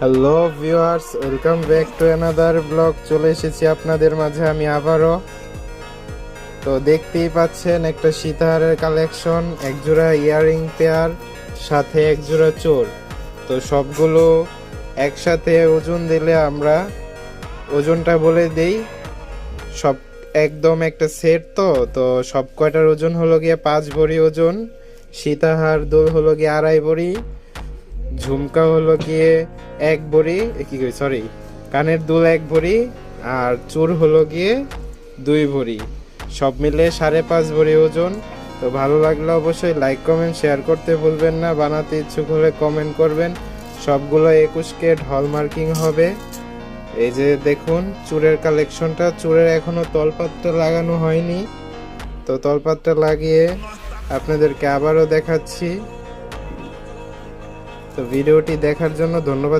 Hello viewers, welcome back to another blog. চলে এসেছি আপনাদের মাঝে আমি আবারও। তো দেখতেই পাচ্ছেন একটা সীতাহারের কালেকশন, একজোড়া ইয়াররিং পেয়ার, সাথে একজোড়া চোর। তো সবগুলো একসাথে ওজন দিলে আমরা ওজনটা বলে দেই। সব একদম একটা সেট, তো সব কয়টার ওজন হলো গিয়ে 5 ভরি ওজন। সীতাহার দুল হলো গিয়ে 2.5 ভরি, ঝুমকা হলো গিয়ে 1 ভরি, সরি, কানের দুল 1 ভরি, আর চুর হলো গিয়ে 2 ভরি। সব মিলে 5.5 ভরি ওজন। তো ভালো লাগলে অবশ্যই লাইক কমেন্ট শেয়ার করতে ভুলবেন না। বানাতে ইচ্ছুক হলে কমেন্ট করবেন। সবগুলো 21 ক্যারেট হলমার্কিং হবে। এই যে দেখুন চুরের কালেকশনটা, চুরের এখনো তলপাতটা লাগানো হয়নি, তো তলপাতটা লাগিয়ে আপনাদেরকে আবারও দেখাচ্ছি। তো ভিডিওটি দেখার জন্য ধন্যবাদ।